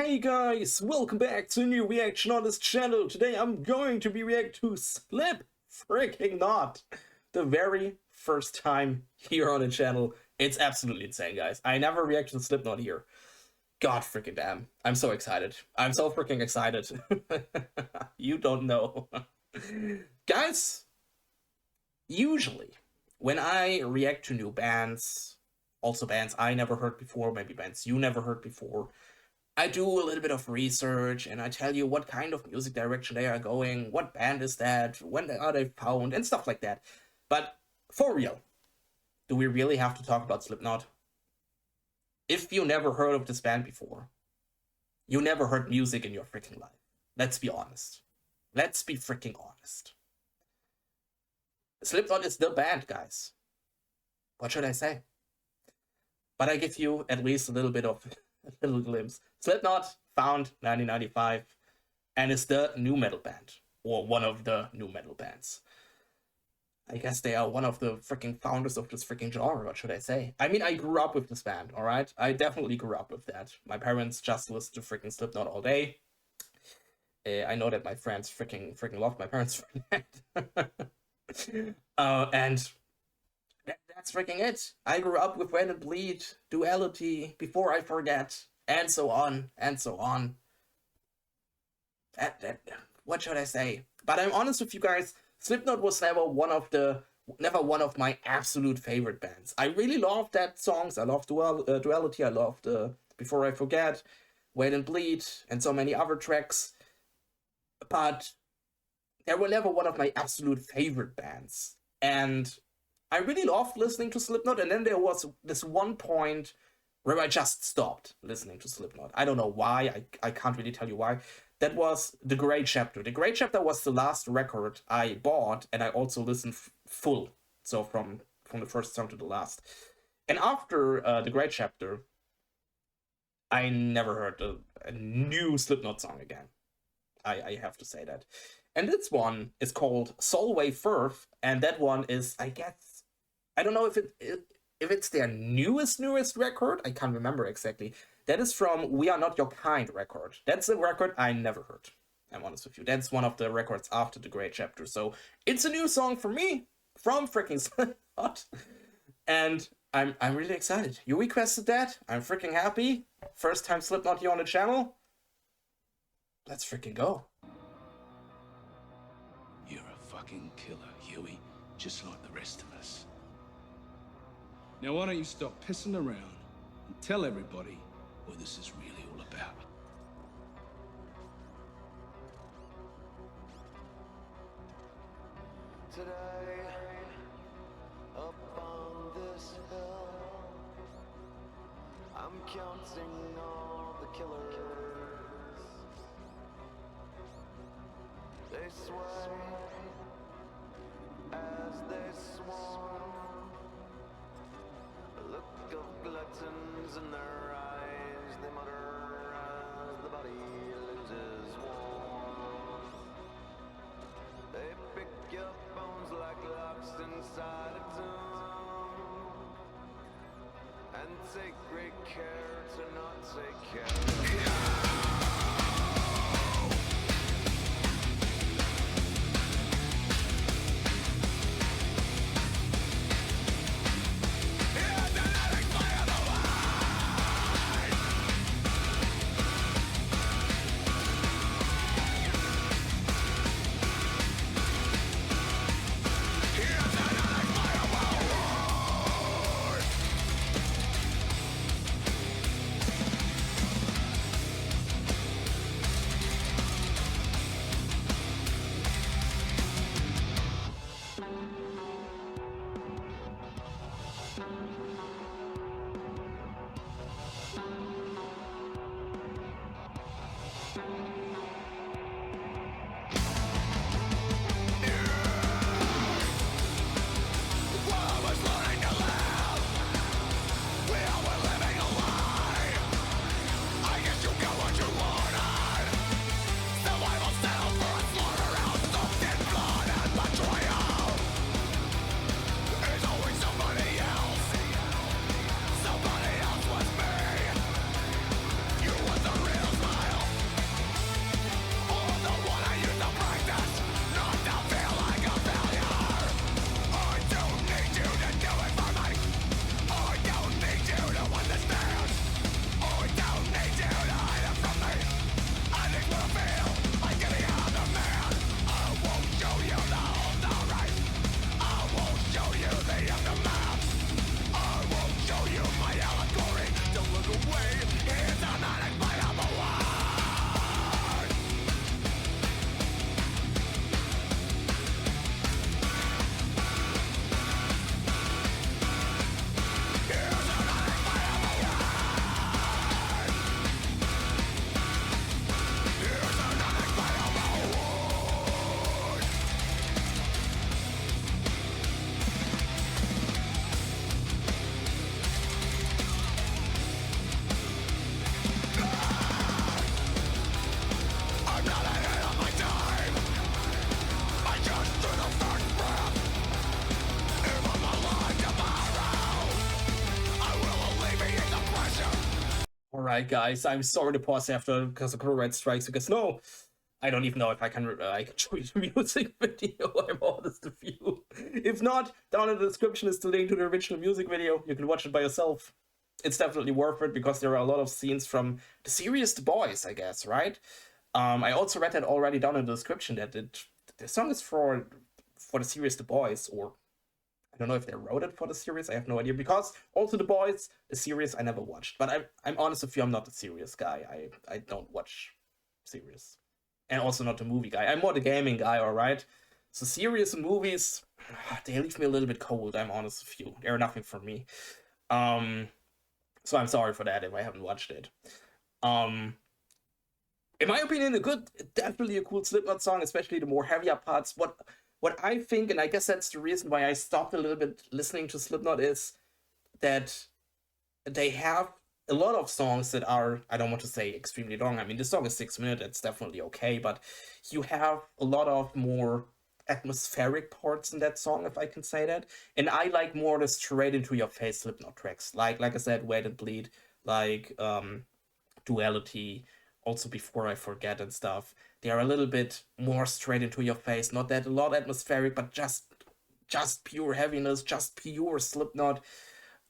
Hey guys, welcome back to a new reaction on this channel. Today I'm going to be reacting to Slipknot. The very first time here on the channel. It's absolutely insane, guys. I never reacted to Slipknot here. God freaking damn. I'm so excited. I'm so freaking excited. You don't know. Guys, usually when I react to new bands, also bands I never heard before, maybe bands you never heard before, I do a little bit of research and I tell you what kind of music direction they are going, what band is that, when are they found, and stuff like that. But for real, do we really have to talk about Slipknot? If you never heard of this band before, you never heard music in your freaking life. Let's be honest. Let's be freaking honest. Slipknot is the band, guys. What should I say? But I give you at least a little bit of a little glimpse. Slipknot, found 1995, and is the new metal band, or one of the new metal bands. I guess they are one of the freaking founders of this freaking genre, what should I say? I mean, I grew up with this band, alright? I definitely grew up with that. My parents just listened to freaking Slipknot all day. I know that my friends freaking loved my parents for that. And that's freaking it. I grew up with Wait and Bleed, Duality, Before I Forget, and so on, and so on. What should I say? But I'm honest with you guys, Slipknot was never one of my absolute favorite bands. I really loved that songs. I loved Duality, I loved Before I Forget, Wait and Bleed, and so many other tracks. But they were never one of my absolute favorite bands. And I really loved listening to Slipknot, and then there was this one point where I just stopped listening to Slipknot. I don't know why, I can't really tell you why. That was The Great Chapter. The Great Chapter was the last record I bought, and I also listened full. So from the first song to the last. And after The Great Chapter, I never heard a new Slipknot song again. I have to say that. And this one is called Solway Firth, and that one is, I guess, I don't know if it's their newest record. I can't remember exactly. That is from We Are Not Your Kind record. That's a record I never heard. I'm honest with you. That's one of the records after The Great Chapter. So it's a new song for me from freaking Slipknot, and I'm really excited. You requested that. I'm freaking happy. First time Slipknot here on the channel. Let's freaking go. You're a fucking killer, Huey, just like the rest of us. Now why don't you stop pissing around and tell everybody what this is really all about? Today, up on this hill, I'm counting all the killers. They sway as they swarm, a look of gluttons in their eyes. They mutter as the body loses warmth. They pick your bones like locks inside a tomb, and take great care to not take care. Alright, guys, I'm sorry to pause after because of copyright strikes, because no, I don't even know if I can show you the music video. I'm honest with you. If not, down in the description is the link to the original music video. You can watch it by yourself. It's definitely worth it because there are a lot of scenes from the series The Boys, I guess, right? I also read that already down in the description that the song is for the series The Boys, or I don't know if they wrote it for the series. I have no idea, because also The Boys, the series, I never watched. But I'm honest with you, I'm not a series guy. I don't watch series. And also not the movie guy. I'm more the gaming guy, alright? So series and movies, they leave me a little bit cold, I'm honest with you. They're nothing for me. So I'm sorry for that if I haven't watched it. In my opinion, definitely a cool Slipknot song, especially the more heavier parts. What I think, and I guess that's the reason why I stopped a little bit listening to Slipknot, is that they have a lot of songs that are, I don't want to say extremely long. I mean, this song is 6 minutes, that's definitely okay, but you have a lot of more atmospheric parts in that song, if I can say that. And I like more the straight into your face Slipknot tracks. Like I said, Wait and Bleed, like Duality, also Before I Forget and stuff. They are a little bit more straight into your face, not that a lot atmospheric, but just pure heaviness, just pure Slipknot.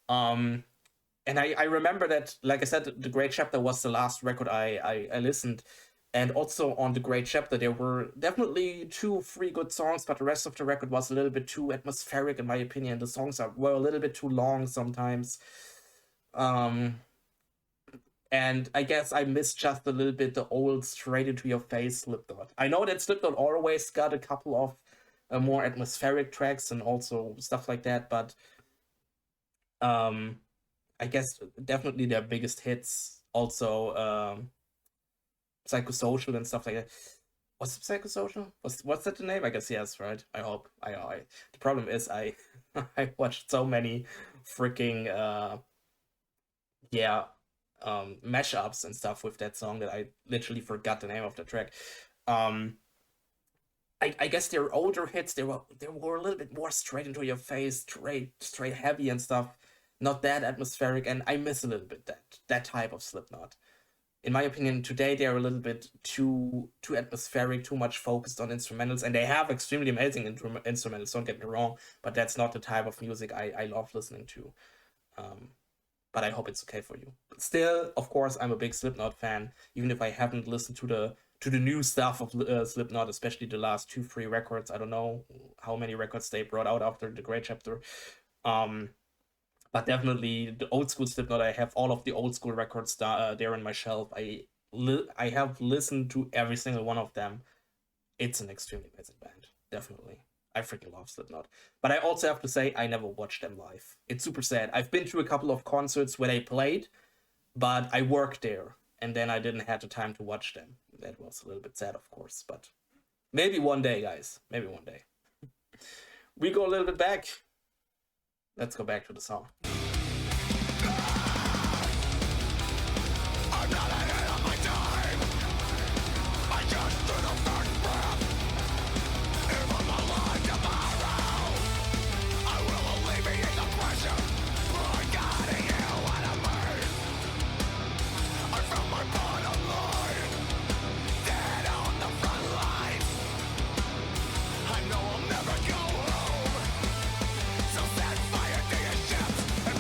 And I remember that, like I said, The Great Chapter was the last record I listened. And also on The Great Chapter, there were definitely 2 or 3 good songs, but the rest of the record was a little bit too atmospheric, in my opinion. The songs were a little bit too long sometimes. And I guess I missed just a little bit the old straight into your face Slipknot. I know that Slipknot always got a couple of more atmospheric tracks and also stuff like that, but I guess definitely their biggest hits, also Psychosocial and stuff like that. Was it Psychosocial? What's that the name? I guess yes, right? I hope. The problem is I watched so many freaking mashups and stuff with that song that I literally forgot the name of the track. I guess their older hits, they were a little bit more straight into your face, straight heavy and stuff. Not that atmospheric, and I miss a little bit that type of Slipknot. In my opinion, today they're a little bit too atmospheric, too much focused on instrumentals, and they have extremely amazing instrumentals, don't get me wrong, but that's not the type of music I love listening to. But I hope it's okay for you. But still, of course, I'm a big Slipknot fan, even if I haven't listened to the new stuff of Slipknot, especially the last 2-3 records. I don't know how many records they brought out after The Great Chapter. But definitely the old school Slipknot, I have all of the old school records there on my shelf. I have listened to every single one of them. It's an extremely amazing band, definitely. I freaking love Slipknot. But I also have to say, I never watched them live. It's super sad. I've been to a couple of concerts where they played, but I worked there, and then I didn't have the time to watch them. That was a little bit sad, of course, but maybe one day, guys. Maybe one day. We go a little bit back. Let's go back to the song. I'm not ahead of my time. I just threw the first breath. Even my life tomorrow, I will alleviate the pressure. Guiding you out of me. I found my bottom line, dead on the front lines. I know I'll never go home, so set fire to your ships and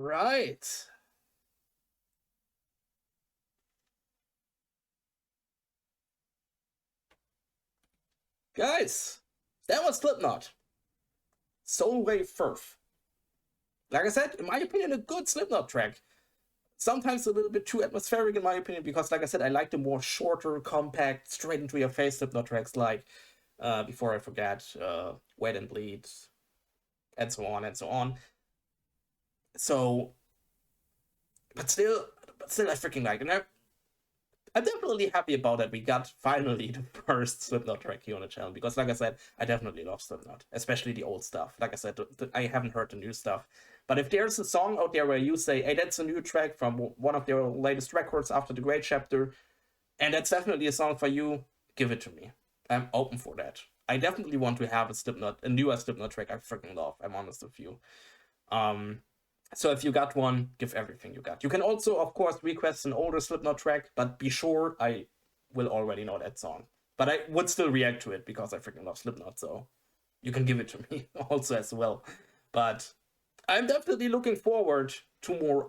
Right. Guys, that was Slipknot. Solway Firth. Like I said, in my opinion, a good Slipknot track. Sometimes a little bit too atmospheric in my opinion, because like I said, I like the more shorter, compact, straight into your face Slipknot tracks like Before I Forget, Wait and Bleed, and so on and so on. So, but still I freaking like it. And I'm definitely happy about that we got finally the first Slipknot track here on the channel, because like I said, I definitely love Slipknot, especially the old stuff. Like I said, I haven't heard the new stuff. But if there's a song out there where you say, hey, that's a new track from one of their latest records after the Great Chapter, and that's definitely a song for you, give it to me. I'm open for that. I definitely want to have a newer Slipknot track I freaking love, I'm honest with you. So if you got one, give everything you got. You can also, of course, request an older Slipknot track, but be sure I will already know that song. But I would still react to it because I freaking love Slipknot, so you can give it to me also as well. But I'm definitely looking forward to more,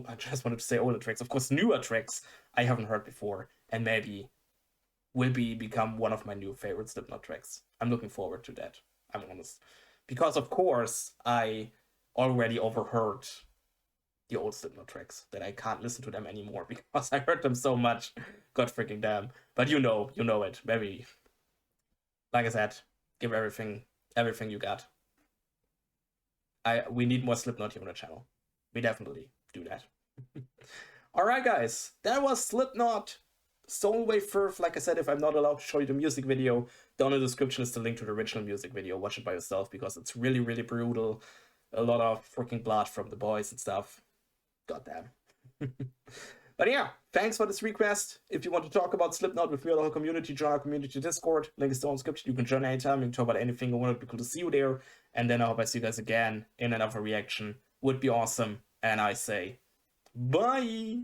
I just wanted to say older tracks, of course, newer tracks I haven't heard before, and maybe will become one of my new favorite Slipknot tracks. I'm looking forward to that, I'm honest. Because, of course, I already overheard the old Slipknot tracks, that I can't listen to them anymore because I heard them so much. God freaking damn. But you know it. Maybe, like I said, give everything you got. We need more Slipknot here on the channel. We definitely do that. Alright guys, that was Slipknot, Solway Firth. Like I said, if I'm not allowed to show you the music video, down in the description is the link to the original music video. Watch it by yourself because it's really, really brutal. A lot of freaking blood from the boys and stuff. Goddamn. But yeah, thanks for this request. If you want to talk about Slipknot with your local community, join our community Discord. Link is down in the description. You can join anytime. You can talk about anything. I want it to be cool to see you there. And then I hope I see you guys again in another reaction. Would be awesome. And I say, bye!